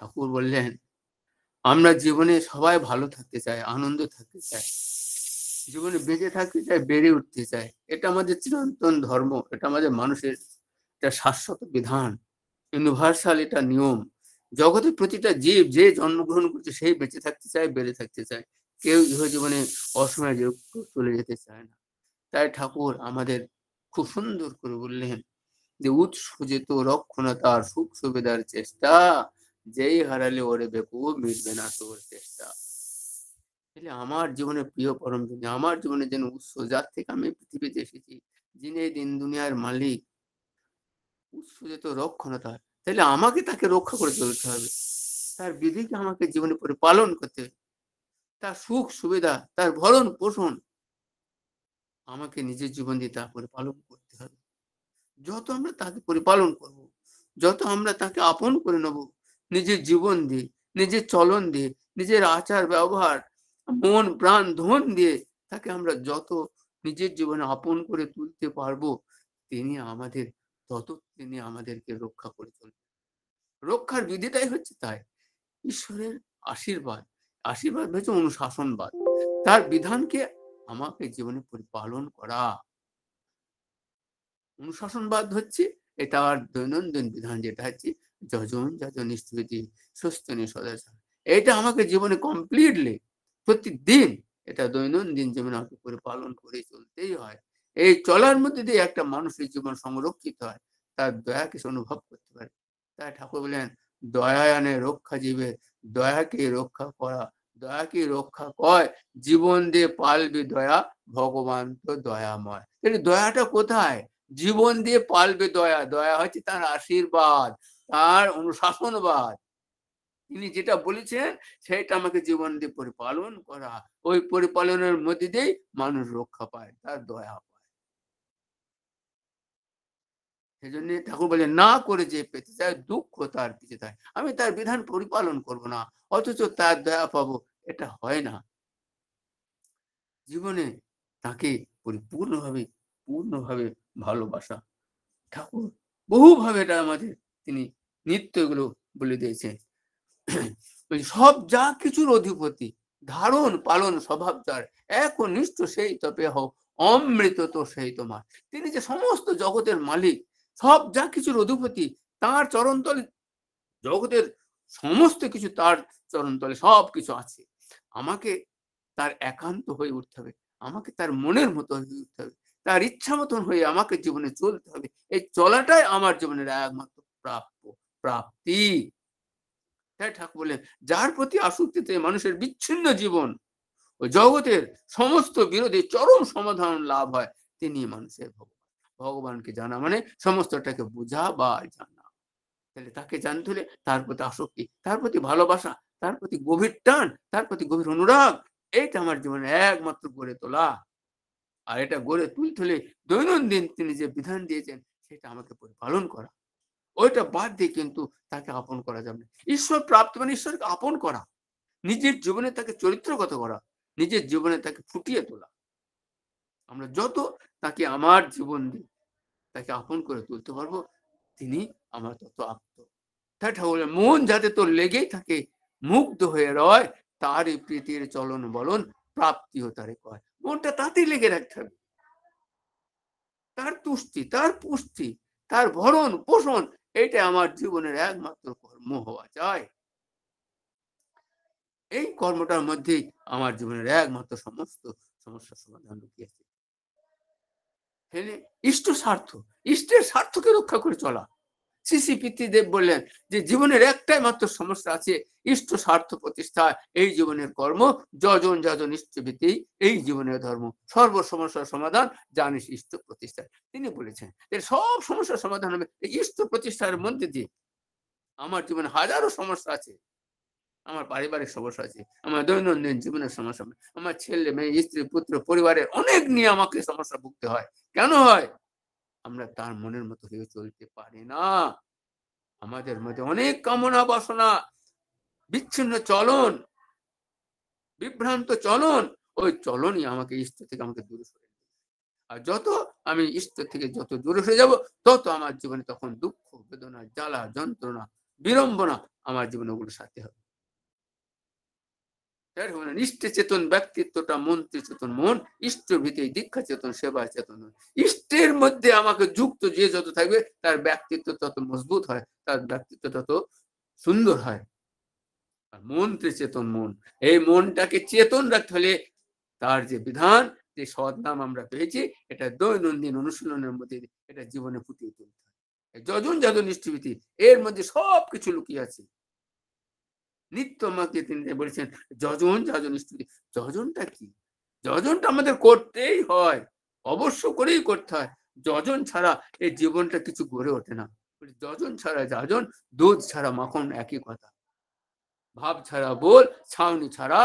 ঠাকুর বললেন, আমরা জীবনে সবাই ভালো থাকতে চাই, আনন্দ থাকতে চাই, জীবনে বেঁচে থাকতে চাই, বেড়ে উঠতে চাই। এটা আমাদের চিরন্তন ধর্ম, এটা আমাদের মানুষের একটা শাশ্বত বিধান, ইউনিভার্সাল এটা নিয়ম। জগতের প্রতিটা জীব যে জন্মগ্রহণ করছে সেই বেঁচে থাকতে চায়, বেড়ে থাকতে চায়। কেউ ইহজীবনে অসময়ে চলে যেতে চায় না। তাই ঠাকুর আমাদের খুব সুন্দর করে বললেন যে উৎসুজিত রক্ষণতার সুখ সুবিধার চেষ্টা, যেই হারালে ওরে বেকুব, মিটবে না তোর চেষ্টা। আমার জীবনের প্রিয় পরম যিনি, আমার জীবনের যেন উৎস, যার থেকে আমি পৃথিবীতে এসেছি, যিনি এই দিন দুনিয়ার মালিক, উৎসুজিত রক্ষণতার, তাহলে আমাকে তাকে রক্ষা করে চলতে হবে, তার বিধিকে আমাকে জীবনে পরিপালন করতে হবে, তার সুখ সুবিধা, তার ভরণ পোষণ আমাকে নিজের জীবন দিয়ে তা পরিপালন করতে হবে। যত আমরা তাকে পরিপালন করব, যত আমরা তাকে আপন করে নেব, নিজের জীবন দিয়ে, নিজের চলন দিয়ে, নিজের আচার ব্যবহার, মন প্রাণ ধন দিয়ে তাকে আমরা যত নিজের জীবনে আপন করে তুলতে পারবো, তিনি আমাদেরকে রক্ষা করে চলবেন। রক্ষার বিধিটাই হচ্ছে তাই ঈশ্বরের আশীর্বাদ। আশীর্বাদ হচ্ছে অনুশাসনবাদ, তার বিধানকে আমাকে জীবনে পরিপালন করা। অনুশাসনবাদ হচ্ছে এটা আর দৈনন্দিন বিধান, যেটা হচ্ছে যজন যজন স্থিতি সুস্থনি সদাচার। এটা আমাকে জীবনে কমপ্লিটলি প্রতিদিন এটা দৈনন্দিন জীবনে আমাকে পরিপালন করে চলতেই হয়। এই চলার মধ্যে দিয়ে একটা মানুষের জীবন সংরক্ষিত হয়, তার দয়াকে সে অনুভব করতে পারে। তাই ঠাকুর বলেন, দয়ায়নে রক্ষা জীবে, দয়াকে রক্ষা করা, দয়াকে রক্ষা কয়, জীবন দিয়ে পালবি দয়া, ভগবান তো দয়াময়। তাহলে দয়াটা কোথায়? জীবন দিয়ে পালবে দয়া। দয়া হচ্ছে তার আশীর্বাদ, তার অনুশাসনবাদ। তিনি যেটা বলেছেন সেটা আমাকে জীবন দিয়ে পরিপালন করা, ওই পরিপালনের মধ্যে দিয়েই মানুষ রক্ষা পায়, তার দয়া পায়। সেজন্য ঠাকুর বলে, না করে যে পেতে চায় দুঃখ তার পিছে থাকে। আমি তার বিধান পরিপালন করব না, অথচ তার দয়া পাবো, এটা হয় না। জীবনে তাকে পূর্ণভাবে ভালোবাসা। ঠাকুর বহুভাবে এটা আমাদের তিনি নিত্য এগুলো বলে দিয়েছেন। সব যা কিছুর অধিপতি, ধারণ পালন স্বভাব যার, একনিষ্ঠ সেই তপে হোক, অমৃত তো সেই তোমার। তিনি যে সমস্ত জগতের মালিক, সব যা কিছুর অধিপতি, তার চরণতলে জগতের সমস্ত কিছু তার চরণতলে সব কিছু আছে। আমাকে তার একান্ত হয়ে উঠতে হবে, আমাকে তার মনের মতো হয়ে উঠতে হবে, তার ইচ্ছা মতন হয়ে আমাকে জীবনে চলতে হবে। এই চলাটাই আমার জীবনের একমাত্র প্রাপ্তি। তাই ঠাকুর বলেন, যার প্রতি আসক্তিতে মানুষের বিচ্ছিন্ন জীবন ও জগতের সমস্ত বিরোধী চরম সমাধান লাভ হয়, তিনি মানুষের ভগবান। ভগবানকে জানা মানে সমস্তটাকে বোঝা বা জানা। তাহলে তাকে জানতে হলে তার প্রতি আসক্তি, তার প্রতি ভালোবাসা, তার প্রতি গভীর টান, তার প্রতি গভীর অনুরাগ, এইটা আমার জীবনে একমাত্র গড়ে তোলা। আর এটা গড়ে তুলতে হলে দৈনন্দিন তিনি যে বিধান দিয়েছেন সেটা আমাকে পরিপালন করা। ওইটা বাদ দিয়ে কিন্তু তাকে আপন করা যাবে না। ঈশ্বর প্রাপ্ত মানে ঈশ্বরকে আপন করা, নিজের জীবনে তাকে চরিত্রগত করা, নিজের জীবনে তাকে ফুটিয়ে তোলা। আমরা যত তাকে আমার জীবন দিয়ে তাকে আপন করে তুলতে পারবো, তিনি আমার তত আপ্ত। তাই ঠাকুর মন যাতে তোর লেগেই থাকে, মুগ্ধ হয়ে রয়, তারই প্রীতির চলন বলন, প্রাপ্তিও তারে কয়। মনটা তাতেই লেগে রাখতে হবে, তার তুষ্টি, তার পুষ্টি, তার ভরণ পোষণ, এটা আমার জীবনের একমাত্র কর্ম হওয়া চাই। এই কর্মটার মধ্যেই আমার জীবনের একমাত্র সমস্ত সমস্যার সমাধান লুকিয়েছে। ইষ্ট স্বার্থ, ইষ্টের স্বার্থকে রক্ষা করে চলা। শ্রী পিতৃদেব বললেন যে জীবনের একটাই মাত্র সমস্যা আছে, ইষ্ট স্বার্থ প্রতিষ্ঠা, এই জীবনের কর্ম, যজন যজন ইষ্টভীতি, এই জীবনের ধর্ম, সর্ব সমস্যার সমাধান জানিস ইষ্ট প্রতিষ্ঠা। তিনি বলেছেন সব সমস্যার সমাধান হবে এই ইষ্ট প্রতিষ্ঠার মধ্যে দিয়ে। আমার জীবনে হাজারো সমস্যা আছে, আমার পারিবারিক সমস্যা আছে, আমার দৈনন্দিন জীবনের সমস্যা, আমার ছেলে মেয়ে স্ত্রী পুত্র পরিবারের অনেক নিয়ে আমাকে সমস্যা ভুগতে হয়। কেন হয়? আমরা তার মনের মতো হয়ে চলতে পারি না। আমাদের মধ্যে অনেক কামনা বাসনা, বিচ্ছিন্ন চলন, বিভ্রান্ত চলন, ওই চলনই আমাকে ঈশ্বর থেকে আমাকে দূরে সরে দিবে। আর যত আমি ঈশ্বর থেকে যত দূরে সরে যাব, তত আমার জীবনে তখন দুঃখ বেদনা জ্বালা যন্ত্রণা বিড়ম্বনা আমার জীবনে ওগুলো সাথে হবে। ইষ্টে চেতন ব্যক্তিত্বটা মন্ত্রী চেতন মন, ইষ্ট ভীতি দীক্ষা চেতন সেবা চেতন। ইষ্টের মধ্যে আমাকে যুক্ত যে যত থাকবে তার ব্যক্তিত্ব তত মজবুত হয়, তার ব্যক্তিত্ব তত সুন্দর হয়। আর মন্ত্রী চেতন মন, এই মনটাকে চেতন রাখতে হলে তার যে বিধান, যে সদ্নাম আমরা পেয়েছি, এটা দৈনন্দিন অনুশীলনের মধ্যে এটা জীবনে ফুটিয়ে তুলতে হয়। যজন যাজন ইষ্টভীতি এর মধ্যে সবকিছু লুকিয়ে আছে। নিত্য আমাকে তিনি বলেছেন যজন যাজন স্তুতি। যজনটা কি? যজনটা আমাদের করতেই হয়, অবশ্য করেই করতে হয়। যজন ছাড়া এই জীবনটা কিছু গড়ে ওঠে না। যজন ছাড়া যাজন, দুধ ছাড়া মাখন একই কথা। ভাব ছাড়া বোল, ছাউনি ছাড়া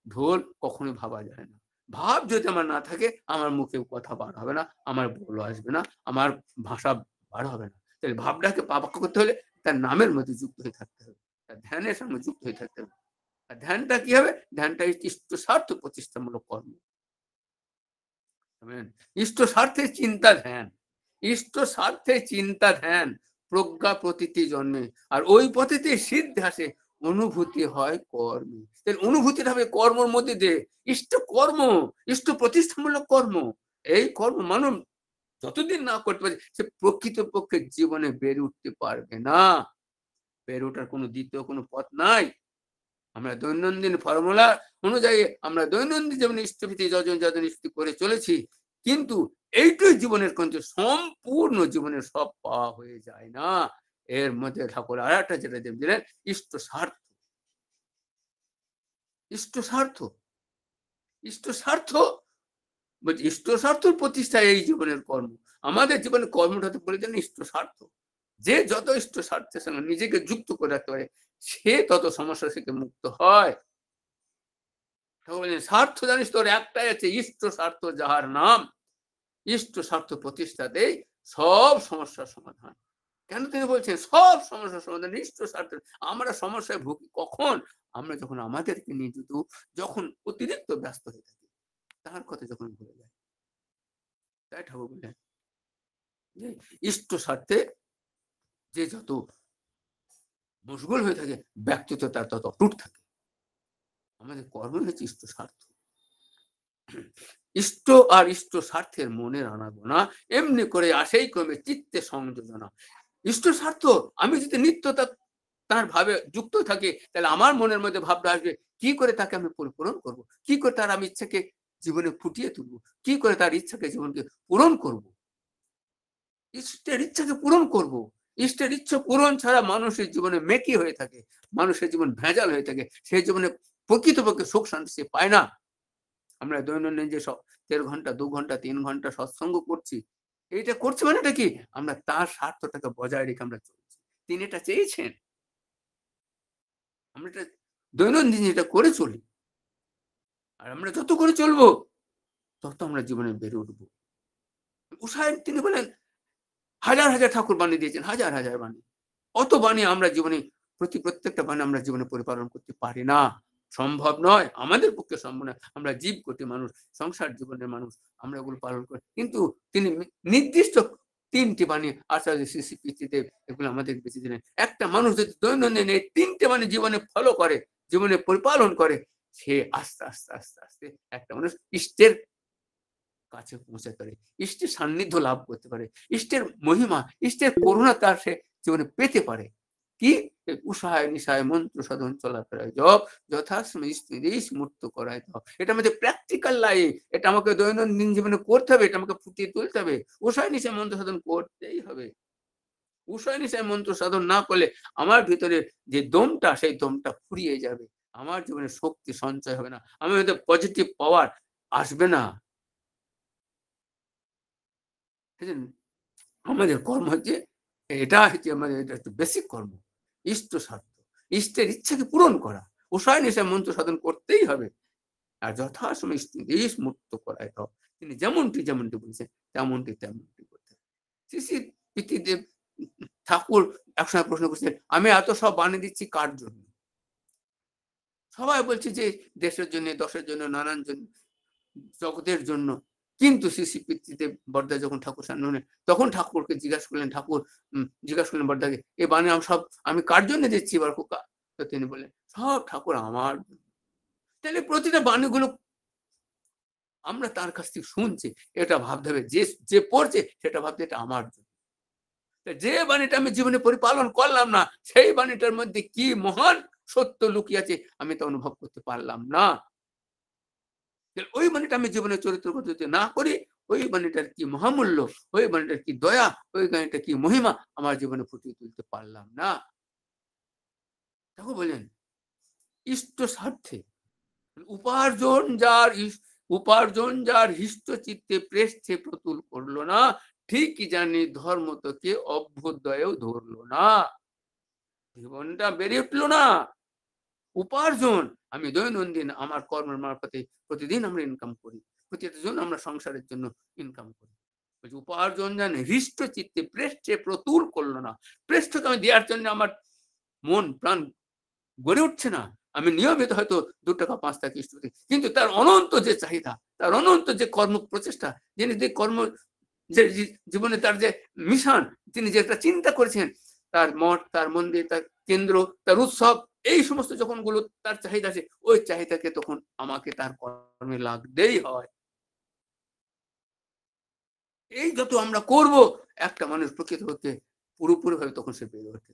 ঢোল কখনোই ভাবা যায় না। ভাব যদি আমার না থাকে আমার মুখে কথা বার হবে না, আমার বল আসবে না, আমার ভাষা বার হবে না। তাহলে ভাবটাকে পাকাপোক্ত করতে হলে তার নামের মধ্যে যুক্ত হয়ে থাকতে হবে, তার ধ্যানের সঙ্গে যুক্ত হয়ে থাকতে হবে। আর ধ্যানটা কি হবে? ধ্যানটা ইষ্ট স্বার্থ প্রতিষ্ঠামূলক কর্ম। ইষ্ট স্বার্থে চিন্তা ধ্যান, ইষ্ট স্বার্থে চিন্তা ধ্যান প্রজ্ঞা প্রতীতি জন্মে। আর ওই পথেতে সিদ্ধ আসে, অনুভূতি হয় কর্মে। অনুভূতিটা হবে কর্মের মধ্যে দিয়ে। ইষ্ট কর্ম, ইষ্ট প্রতিষ্ঠামূলক কর্ম। এই কর্ম মানব যতদিন না করতে পারে সে প্রকৃতপক্ষে জীবনে বেড়ে উঠতে পারবে না। বেড়ে ওঠার কোনো দ্বিতীয় কোনো পথ নাই। আমরা দৈনন্দিন ফর্মুলা অনুযায়ী আমরা দৈনন্দিন জীবনে ইষ্টভীতি যজন যাজন ইষ্ট করে চলেছি, কিন্তু এইটাই জীবনের কিন্তু সম্পূর্ণ জীবনের সব পাওয়া হয়ে যায় না। এর মধ্যে ঠাকুর আর একটা যেটা দিলেন, ইষ্ট স্বার্থ। ইষ্ট স্বার্থ, ইষ্ট স্বার্থ ইষ্ট স্বার্থর প্রতিষ্ঠা এই জীবনের কর্ম। আমাদের জীবনের কর্মটাতে বলে দেন ইষ্ট স্বার্থ। যে যত ইষ্ট স্বার্থের সঙ্গে নিজেকে যুক্ত করে রাখতে পারে সে তত সমস্যা থেকে মুক্ত হয়। স্বার্থ জানিস তোর একটাই আছে, ইষ্ট স্বার্থ যাহার নাম, ইষ্ট স্বার্থ প্রতিষ্ঠাতেই সব সমস্যার সমাধান। কেন তিনি বলছেন সব সমস্যার সমাধান ইষ্ট স্বার্থ? আমরা সমস্যায় ভুগি কখন? আমরা যখন আমাদেরকে নিজে যখন অতিরিক্ত ব্যস্ত হয়ে থাকি, তার কথা যখন ভুলে যায়। তাই ঠাকুর বললেন যে ইষ্ট স্বার্থে যে যত মশগুল হয়ে থাকে ব্যক্তিত্ব তার তত অটুট থাকে। আমাদের কর্ম হচ্ছে ইষ্ট স্বার্থ। ইষ্ট আর ইষ্ট স্বার্থের মনের আনাগোনা এমনি করে আসেই ক্রমে চিত্তে সংযোজনা। ইষ্ট স্বার্থ আমি যদি নিত্য তার ভাবে যুক্ত থাকি, তাহলে আমার মনের মধ্যে ভাবটা আসবে কি করে তাকে আমি পূরণ করব, কি করে তার আমি ইচ্ছাকে জীবনে ফুটিয়ে তুলবো, কি করে তার ইচ্ছাকে জীবনকে পূরণ করব, ইষ্টের ইচ্ছাকে পূরণ করব। ইষ্টের ইচ্ছা পূরণ ছাড়া মানুষের জীবনে মেকি হয়ে থাকে, মানুষের জীবন ভেজাল হয়ে থাকে, সেই জীবনে প্রকৃতপক্ষে সুখ শান্তি সে পায় না। আমরা দৈনন্দিন যে ১.৫ ঘন্টা ২ ঘন্টা ৩ ঘন্টা সৎসঙ্গ করছি, এইটা করছি মানে এটা কি আমরা তার স্বার্থটাকে বজায় রেখে আমরা চলছি। তিনি এটা চেয়েছেন, আমরা এটা দৈনন্দিন এটা করে চলি। আর আমরা যত করে চলবো তত আমরা জীবনে বেড়ে উঠবো। উষায় তিনি বলেন হাজার হাজার ঠাকুর বাণী দিয়েছেন, হাজার হাজার বাণী। অত বাণী আমরা জীবনে প্রত্যেকটা বাণী আমরা জীবনে পরিপালন করতে পারি না, সম্ভব নয়, আমাদের পক্ষে সম্ভব নয়। আমরা জীব কোটি মানুষ, সংসার জীবনের মানুষ, আমরা এগুলো পালন করি। কিন্তু তিনি নির্দিষ্ট ৩টি বাণী আচার্য শ্রী শ্রী পিতৃদেব এগুলো আমাদের বেঁচে দিলেন। একটা মানুষ যদি দৈনন্দিন এই ৩টে বাণী জীবনে ফলো করে, জীবনে পরিপালন করে, সে আস্তে আস্তে আস্তে আস্তে একটা মানুষ ইষ্টের কাছে পৌঁছাতে পারে, ইষ্টের সান্নিধ্য লাভ করতে পারে, ইষ্টের মহিমা, ইষ্টের করুণা তার সে জীবনে পেতে পারে। কি? উষায় নিশায় মন্ত্র সাধন চলাফেরায় জপ, যথাসময় স্ত্রীদেশ মুক্ত করায় তপ। এটা আমাদের প্র্যাকটিক্যাল লাইফ, এটা আমাকে দৈনন্দিন জীবনে করতে হবে, এটা আমাকে ফুটিয়ে তুলতে হবে। উষায় নিশায় মন্ত্র সাধন করতেই হবে। উষায় নিশায় মন্ত্র সাধন না করলে আমার ভিতরে যে দমটা, সেই দমটা ফুরিয়ে যাবে, আমার জীবনে শক্তি সঞ্চয় হবে না, আমার মধ্যে পজিটিভ পাওয়ার আসবে না। আমাদের কর্ম হচ্ছে এটা, হচ্ছে আমাদের এটা হচ্ছে বেসিক কর্ম, ইষ্ট স্বার্থ, ইষ্টের ইচ্ছাকে পূরণ করা। উষায় নিশায় মন্ত্র সাধন করতেই হবে। আর যথাসময় দেশ মুক্ত করায় দাও। তিনি যেমনটি বলেছেন তেমনটি করতে হবে। শ্রী শ্রী পিতৃদেব ঠাকুর একসময় প্রশ্ন করছেন, আমি এত সব বানিয়ে দিচ্ছি কার জন্য? সবাই বলছে যে দেশের জন্য, দশের জন্য, নানান জন্য, জগতের জন্য। কিন্তু শ্রী পিতৃদেব বড়দা যখন ঠাকুর সামনে হলেন, তখন ঠাকুরকে জিজ্ঞাসা করলেন, ঠাকুর জিজ্ঞাসা করলেন বড়দাকে, এই বাণী আমি কার জন্য দিচ্ছি এবার খোকা? তো তিনি বললেন, সব ঠাকুর আমার। তাহলে প্রতিটা বাণীগুলো আমরা তার কাছ থেকে শুনছি, এটা ভাবতে হবে, যে পড়ছে সেটা ভাবতে এটা আমার জন্য। যে বাণীটা আমি জীবনে পরিপালন করলাম না, সেই বাণীটার মধ্যে কি মহান সত্য লুকিয়ে আছে আমি তা অনুভব করতে পারলাম না। ওই বাণীটা আমি জীবনে চরিত্র পদ্ধতি না করি, ওই বাণীটার কি মহামূল্য, ওই বাণীটার কি দয়া, ওই বাণীটার কি মহিমা আমার জীবনে ফুটিয়ে তুলতে পারলাম না। দেখো বলেন, ইষ্ট স্বার্থে উপার্জন যার হিষ্ট চিত্তে প্রেষ্ঠে প্রতুল করলো না, ঠিকই জানি ধর্ম তোকে অভ্যুদয়েও ধরলো না। জীবনটা বেড়ে উঠলো না। উপার্জন আমি দৈনন্দিন আমার কর্মের মারফতে প্রতিদিন আমরা ইনকাম করি, প্রতিদিন আমরা সংসারের জন্য ইনকাম করি। উপার্জন জানে হৃষ্ট চিত্তে প্রেষ্ঠে প্রতুল করলো না। প্রেষ্ঠকে আমি দেওয়ার জন্য আমার মন প্রাণ গড়ে উঠছে না। আমি নিয়মিত হয়তো 2 টাকা 5 টাকা ইষ্ট করি, কিন্তু তার অনন্ত যে চাহিদা, তার অনন্ত যে কর্ম প্রচেষ্টা, যিনি যে কর্ম যে জীবনে তার যে মিশন, তিনি যেটা চিন্তা করেছেন, তার মঠ, তার মন্দির, তার কেন্দ্র, তার উৎসব, এই সমস্ত যখন গুলো তার চাহিদা আছে, ওই চাহিদাকে তখন আমাকে তার কর্মে লাগতেই হয়। এই যত আমরা করব, একটা মানুষ প্রকৃত হতে পুরোপুরি ভাবে তখন সে বেড়ে ওঠে।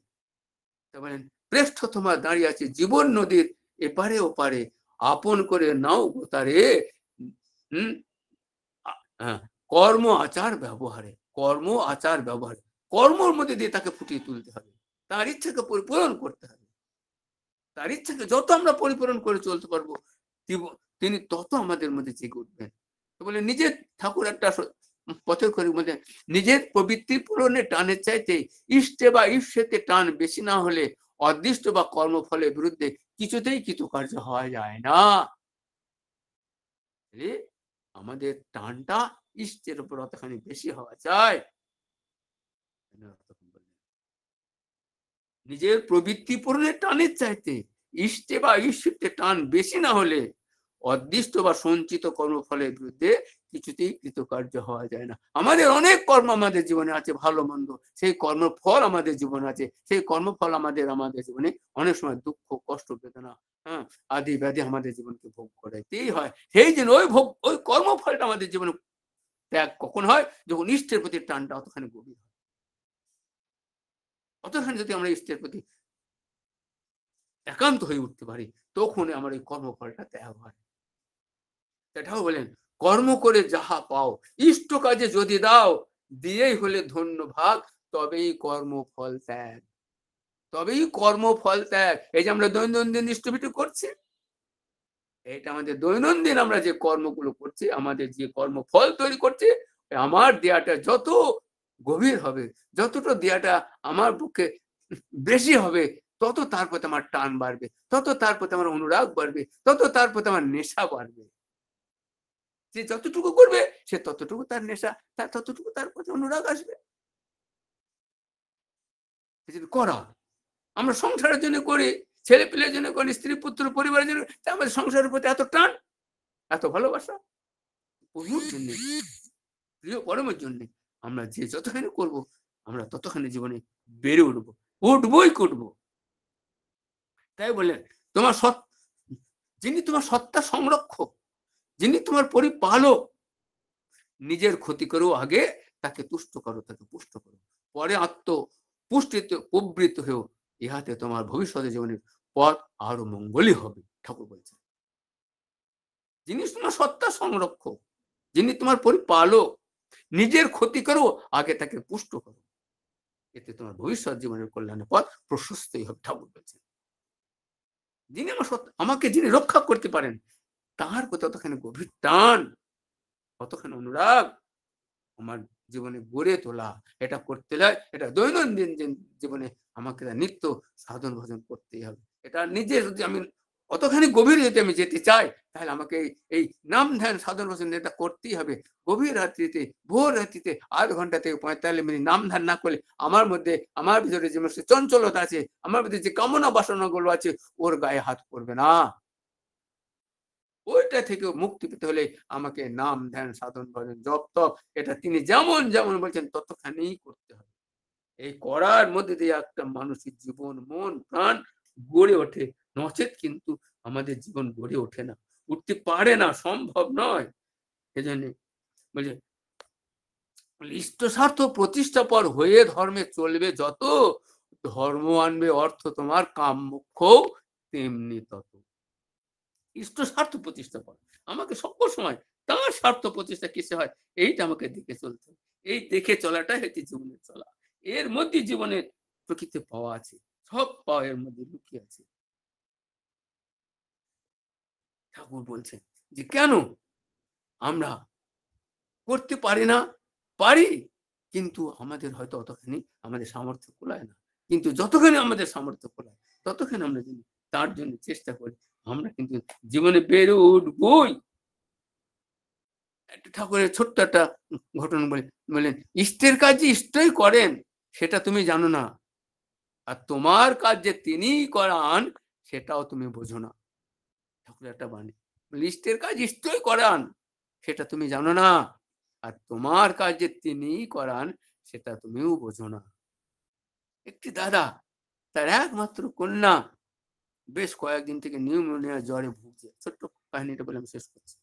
বলেন, প্রেষ্ঠ তোমার দাঁড়িয়ে আছে জীবন নদীর এপারে ওপারে, আপন করে নাও তারে। কর্ম আচার ব্যবহারে, কর্মর মধ্যে দিয়ে তাকে ফুটিয়ে তুলতে হবে, তার ইচ্ছাকে পরিপূরণ করতে হবে। তার ইচ্ছাকে যত আমরা পরিপূরণ করে চলতে পারবো, তিনি তত আমাদের মধ্যে জেগে উঠবেন। বলে নিজের ঠাকুর একটা পথের করে বলতে, নিজের প্রবৃত্তি পূরণের টানের চাইতে ইষ্টে বা ঈর্ষেতে টান বেশি না হলে অদৃষ্ট বা কর্মফলের বিরুদ্ধে কিছুতেই কৃতকার্য হওয়া যায় না। আমাদের টানটা ইষ্টের উপর অতখানি বেশি হওয়া চাই। নিজের প্রবৃত্তি পূরণের টানের চাইতে ইষ্টে বা ঈশ্বরতে টান বেশি না হলে অদৃষ্ট বা সঞ্চিত কর্মফলের বিরুদ্ধে কিছুতেই কৃতকার্য হওয়া যায় না। আমাদের অনেক কর্ম আমাদের জীবনে আছে, ভালো মন্দ, সেই কর্মফল আমাদের জীবনে আছে, সেই কর্মফল আমাদের জীবনে অনেক সময় দুঃখ, কষ্ট, বেদনা, আদি ব্যাধি আমাদের জীবনকে ভোগ করাইতেই হয়। সেই জন্য ওই কর্মফলটা আমাদের জীবনে ত্যাগ কখন হয়? যখন ইষ্টের প্রতি টানটা অতখানি গভীর হয়। অতখানি যদি আমরা ইষ্টের প্রতি একান্ত হয়ে উঠতে পারি, তখন আমার এই কর্মফলটা ত্যাগ হয়। এটাও বলেন, কর্ম করে যাহা পাও ইষ্ট কাজে যদি দাও, দিয়েই হলে ধন্য ভাগ, তবেই কর্মফল ত্যাগ। এই যে আমরা দৈনন্দিন ইষ্টভীতি করছি, এটা আমাদের দৈনন্দিন আমরা যে কর্মগুলো করছি, আমাদের যে কর্মফল তৈরি করছে, আমার দেয়াটা যত গভীর হবে, যতটা দেয়াটা আমার পক্ষে বেশি হবে, তত তার প্রতি আমার টান বাড়বে, তত তার প্রতি আমার অনুরাগ বাড়বে, তত তার প্রতি আমার নেশা বাড়বে। যে যতটুকু করবে, সে ততটুকু তার নেশা, তার ততটুকু তার প্রতি অনুরাগ আসবে। করা আমরা সংসারের জন্য করি, ছেলে পেলের জন্য করি, স্ত্রী পুত্র পরিবারের জন্য, আমাদের সংসারের প্রতি এত টান, এত ভালোবাসা, প্রভুর জন্য, প্রিয় পরমের জন্য আমরা যে যতখানি করব, আমরা ততখানি জীবনে বেড়ে উঠবই করবো। তাই বললেন, যিনি তোমার সত্তা সংরক্ষক, যিনি তোমার পরিপালক, নিজের ক্ষতি করেও আগে তাকে তুষ্ট করো, তাকে পুষ্ট করো, পরে পুষ্টিতে প্রবৃত্ত হয়েও, ইহাতে তোমার ভবিষ্যতে জীবনের পথ আরো মঙ্গলই হবে। ঠাকুর বলছেন, যিনি তোমার সত্তা সংরক্ষক, যিনি তোমার পরিপালক, নিজের ক্ষতি করো আগে তাকে পুষ্ট করো, এতে তোমার ভবিষ্যৎ জীবনের কল্যাণের পথ প্রশস্তই হবে। ঠাকুর বলছেন, যিনি আমাকে যিনি রক্ষা করতে পারেন, তার প্রতি অতখানি গভীর টান, অতখানি অনুরাগ আমার জীবনে গড়ে তোলা, এটা করতে হয়। এটা দৈনন্দিন জীবনে আমাকে নিত্য সাধন ভজন করতেই হবে। এটা নিজে যদি আমি অতখানি গভীর যদি আমি যেতে চাই, তাহলে আমাকে এই নাম ধ্যান সাধন ভজন এটা করতেই হবে। গভীর রাত্রিতে, ভোর রাত্রিতে 8 ঘন্টা থেকে 45 মিনিট নাম ধ্যান না করলে আমার ভিতরে যে চঞ্চলতা আছে, আমার ভিতরে যে কামনা বাসনা গুলো আছে, ওর গায়ে হাত পড়বে না। ওইটা থেকে মুক্তি পেতে হলে আমাকে নাম ধ্যান সাধন ভজন জপ তপ এটা তিনি যেমন যেমন বলছেন ততখানি করতে হবে। এই করার মধ্যে দিয়ে একটা মানুষের জীবন মন প্রাণ গড়ে ওঠে, নচেত কিন্তু আমাদের জীবন গড়ে ওঠে না, উঠতে পারে না, সম্ভব নয়। এজন্য বলছে ইষ্ট স্বার্থ প্রতিষ্ঠা পর হয়ে ধর্মে চলবে যত, ধর্ম আনবে অর্থ তোমার কাম মোক্ষ তেমনি তত। ইষ্ট স্বার্থ প্রতিষ্ঠা পর আমাকে সকল সময় তার স্বার্থ প্রতিষ্ঠা কিসে হয় এইটা আমাকে দেখে চলতে হবে। এই দেখে চলাটাই হচ্ছে জীবনের চলা। এর মধ্যে জীবনের প্রকৃতি পাওয়া আছে, সব পাওয়া এর মধ্যে লুকিয়ে আছে। ঠাকুর বলছেন যে কেন আমরা করতে পারি না, পারি, কিন্তু আমাদের হয়তো অতখানি আমাদের সামর্থ্য কুলায় না। কিন্তু যতখানি আমাদের সামর্থ্য কুলায় ততখানি আমরা যদি তার জন্য চেষ্টা করি আমরা কিন্তু জীবনে বেড়ে উঠবই। একটা ঠাকুরের ছোট্ট একটা ঘটনা বলেন ইষ্টের কাজ যে ইষ্টই করেন সেটা তুমি জানো না, আর তোমার কাজ যে তিনি করান সেটাও তুমি বোঝো না। ঠাকুরের একটা বাণী, ইষ্টের কাজ ইষ্টই করান সেটা তুমি জানো না, আর তোমার কাজ যে তিনি করান সেটা তুমিও বোঝো না। একটি দাদা তার একমাত্র কন্যা বেশ কয়েকদিন থেকে নিউমোনিয়া জ্বরে ভুগছে। ছোট্ট কাহিনীটা বলে আমি শেষ করছি।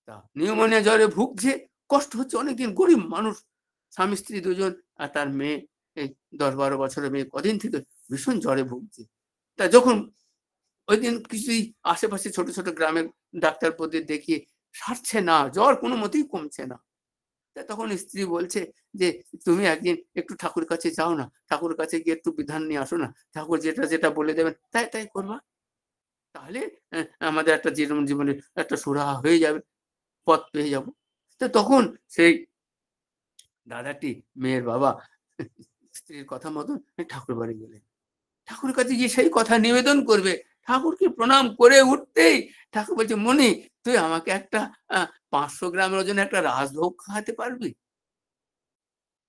তা নিউমোনিয়া জ্বরে ভুগছে, কষ্ট হচ্ছে অনেকদিন, গরিব মানুষ, স্বামী স্ত্রী দুজন, আর তার মেয়ে এই 10-12 বছরের মেয়ে কদিন থেকে ভীষণ জ্বরে ভুগছে। তা যখন ওই দিন কিছুই আশেপাশে ছোট ছোট গ্রামের ডাক্তারদের দেখিয়ে সারছে না, জ্বর কোনো মতেই কমছে না। তখন স্ত্রী বলছে যে তুমি একদিন একটু ঠাকুর কাছে যাও না, ঠাকুর কাছে গিয়ে একটু বিধান নিয়ে আসো না, ঠাকুর যেটা যেটা বলে দেবেন তাই তাই করবা, তাহলে আমাদের একটা জীবনের একটা সুরাহা হয়ে যাবে, পথ পেয়ে যাব। তো তখন সেই দাদাটি মেয়ের বাবা স্ত্রীর কথা মতন ঠাকুর বাড়ি গেলেন। ঠাকুরের কাছে গিয়ে সেই কথা নিবেদন করবে, ঠাকুরকে প্রণাম করে উঠতেই ঠাকুর বলছে মনি তুই আমাকে একটা 500 গ্রামের ওজনে একটা রাজভোগ খাওয়াতে পারবি?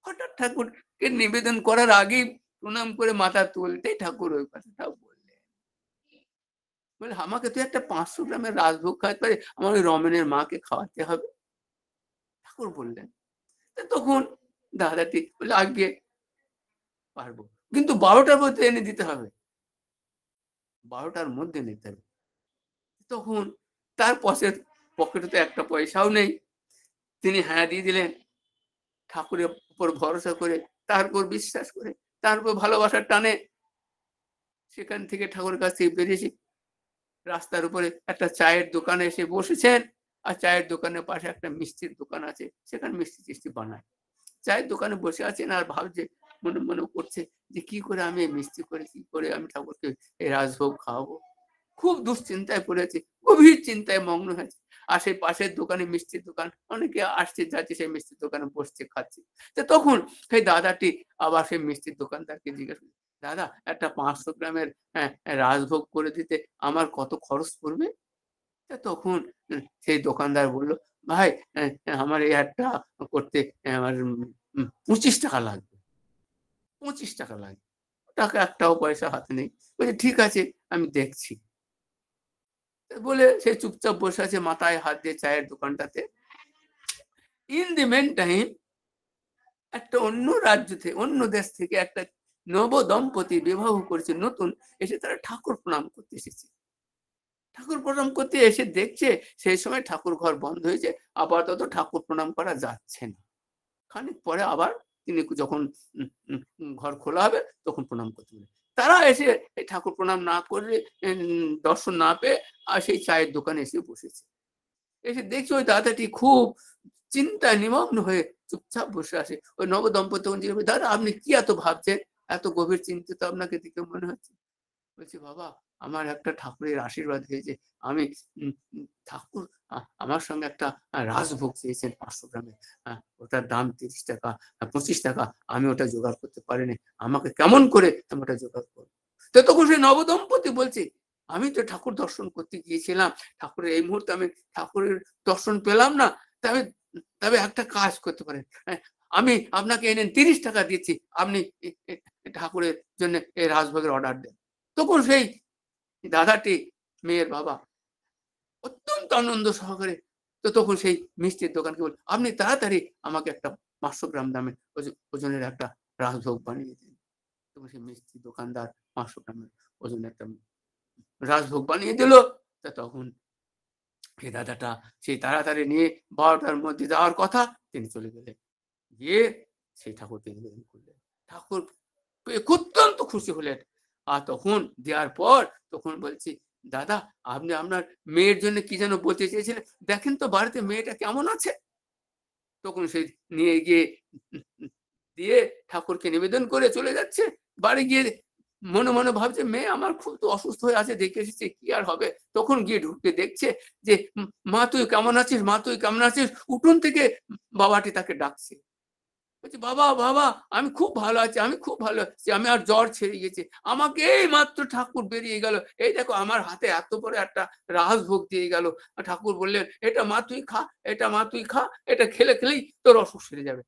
হঠাৎ ঠাকুরকে নিবেদন করার আগেই প্রণাম করে মাথা তুলতেই ঠাকুর ওই কথাটা বললেন, বলে আমাকে তুই একটা 500 গ্রামের রাজভোগ খাওয়াতে পারি, আমার ওই রমেনের মাকে খাওয়াতে হবে। ঠাকুর বললেন। তখন দাদাটি বলে আগে পারবো, কিন্তু 12টার মধ্যে এনে দিতে হবে, 12টার মধ্যে নিতে হবে। তখন তার পকেটে তো একটা পয়সাও নেই, তিনি হ্যাঁ দিয়ে দিলেন। ঠাকুরের উপর ভরসা করে, তার উপর বিশ্বাস করে, তার উপর ভালোবাসার টানে সেখান থেকে ঠাকুরের কাছ থেকে বেরিয়েছি। রাস্তার উপরে একটা চায়ের দোকানে এসে বসেছেন, আর চায়ের দোকানের পাশে একটা মিষ্টির দোকান আছে, সেখানে মিষ্টি টিষ্টি বানায়। চায়ের দোকানে বসে আছেন আর ভাবছে, মনে মনে করছে যে কি করে আমি মিষ্টি করে কি করে আমি ঠাকুরকে এই রাজভোগ খাওয়াবো। খুব দুশ্চিন্তায় পড়েছে, গভীর চিন্তায় মগ্ন হয়েছে। আর সেই পাশের দোকানে মিষ্টির দোকান, অনেকে আসছে যাচ্ছে সেই মিষ্টির দোকানে বসছে খাচ্ছে। তো তখন সেই দাদাটি আবার সেই মিষ্টির দোকানদারকে জিজ্ঞাসা করছে, দাদা একটা 500 গ্রামের রাজভোগ করে দিতে আমার কত খরচ পড়বে? তখন সেই দোকানদার বলল, ভাই আমার এই একটা করতে আমার 25 টাকা লাগবে, 25 টাকা লাগবে। টাকা একটাও পয়সা হাতে নেই। বলছে ঠিক আছে আমি দেখছি বলে সে চুপচাপ বসে আছে মাথায় হাত দিয়ে চায়ের দোকানটাতে। ইন দি মেন টাইম একটা অন্য রাজ্য থেকে, অন্য দেশ থেকে একটা নব দম্পতি বিবাহ করেছে নতুন, এসে তারা ঠাকুর প্রণাম করতে এসেছে। ঠাকুর প্রণাম করতে এসে দেখছে সেই সময় ঠাকুর ঘর বন্ধ হয়েছে, আপাতত ঠাকুর প্রণাম করা যাচ্ছে না। খানিক পরে আবার তিনি যখন ঘর খোলা হবে তখন প্রণাম করতে হবে। তারা এসে এই ঠাকুর প্রণাম না করে দর্শন না পেয়ে আর সেই চায়ের দোকানে এসে বসেছে। এসে দেখছি ওই দাদাটি খুব চিন্তায় নিমগ্ন হয়ে চুপচাপ বসে আছে। ওই নবদম্পতি তখন জিজ্ঞেস করে, দাদা আপনি কি এত ভাবছেন, এত গভীর চিন্তিত আপনাকে দেখে মনে হচ্ছে? বলছি বাবা আমার একটা ঠাকুরের আশীর্বাদ হয়েছে, আমি ঠাকুর আমার সঙ্গে একটা রাজভোগ চেয়েছেন 500 গ্রামের, ওটার দাম 30 টাকা 25 টাকা, আমি ওটা জোগাড় করতে পারিনি, আমাকে কেমন করে আমি ওটা জোগাড় করবো? তো তখন সেই নবদম্পতি বলছে, আমি তো ঠাকুর দর্শন করতে গিয়েছিলাম, ঠাকুরের এই মুহূর্তে আমি ঠাকুরের দর্শন পেলাম না, তবে তবে একটা কাজ করতে পারেন, আমি আপনাকে এনে 30 টাকা দিচ্ছি, আপনি ঠাকুরের জন্য এই রাজভোগের অর্ডার দেন। তখন সেই দাদাটি মেয়ের বাবা অত্যন্ত আনন্দ সহকারে। তো তখন সেই মিষ্টির দোকানকে বলল, আপনি তাড়াতাড়ি আমাকে একটা 500 গ্রাম দামের ওজনের একটা রাজভোগ বানিয়ে দিন। তখন সেই মিষ্টি দোকানদার 500 গ্রামের ওজনের একটা রাজভোগ বানিয়ে দিল। তা তখন এই দাদাটা সেই তাড়াতাড়ি নিয়ে 12টার মধ্যে যাওয়ার কথা, তিনি চলে গেলেন। গিয়ে সেই ঠাকুরকে নিবেদন করলেন। ঠাকুর অত্যন্ত খুশি হলেন। আর তখন দেওয়ার পর তখন বলছি, দাদা আপনি আপনার মেয়ের জন্য কি যেন বলতে চেয়েছিলেন, দেখেন তো বাড়িতে মেয়েটা কেমন আছে। তখন সে নিয়ে গিয়ে দিয়ে ঠাকুরকে নিবেদন করে চলে যাচ্ছে। বাড়ি গিয়ে মনে মনে ভাবছে, মেয়ে আমার খুব তো অসুস্থ হয়ে আছে, দেখে এসেছি, কি আর হবে। তখন গিয়ে ঢুকে দেখছে যে মা তুই কেমন আছিস, মা তুই কেমন আছিস। উঠোন থেকে বাবাটি তাকে ডাকছে। বলছি, বাবা বাবা আমি খুব ভালো আছি, আমি খুব ভালো আছি, আমি আর জ্বর ছেড়ে গেছে। আমাকে এই মাত্র ঠাকুর বেরিয়ে গেল, এই দেখো আমার হাতে এত বড় একটা রাজভোগ দিয়ে গেল। ঠাকুর বললেন, এটা মা তুই খা, এটা মা তুই খা, এটা খেলে খেলেই তোর অসুখ সেরে যাবে।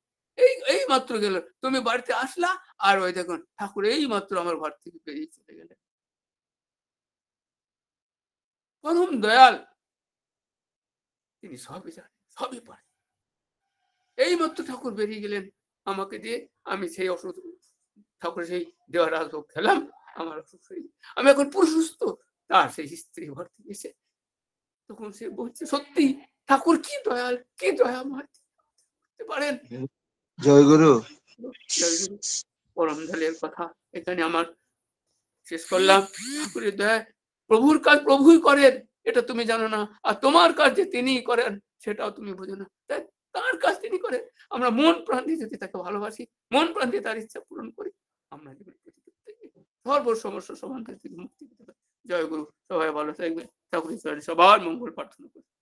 এই মাত্র গেল, তুমি বাড়িতে আসলা, আর ওই দেখুন ঠাকুর এই মাত্র আমার ঘর থেকে বেরিয়ে চলে গেলেন। পরম দয়াল, তিনি সবই জানেন, সবই পারেন। এই মাত্র ঠাকুর বেরিয়ে গেলেন আমাকে দিয়ে, আমি সেই অসুখ ঠাকুরের সেই দেওয়া রাজভোগ খেলাম, আমার অসুখ হয়ে আমি এখন পুরো সুস্থ। তার সেই স্ত্রী ঘর থেকে এসে তখন সে বলছে, সত্যি ঠাকুর কি দয়াল, কি দয়াময় করতে পারেন। জয় গুরু। জয় গুরু। পরম দয়ালের কথা এখানে আমার শেষ করলাম। ঠাকুরের দয়ায় প্রভুর কাজ প্রভুই করেন, এটা তুমি জানো না। আর তোমার কাজ যে তিনিই করেন সেটাও তুমি বোঝো না। তাই তার কাজ তিনি করেন। আমরা মন প্রাণ দিয়ে যদি তাকে ভালোবাসি, মন প্রাণ দিয়ে তার ইচ্ছা পূরণ করি, আমরা সর্ব সমস্যা সমাধান থেকে মুক্তি পেতে পারি। জয় গুরু। সবাই ভালো থাকবে। ঠাকুর ঈশ্বরের সবার মঙ্গল প্রার্থনা করি।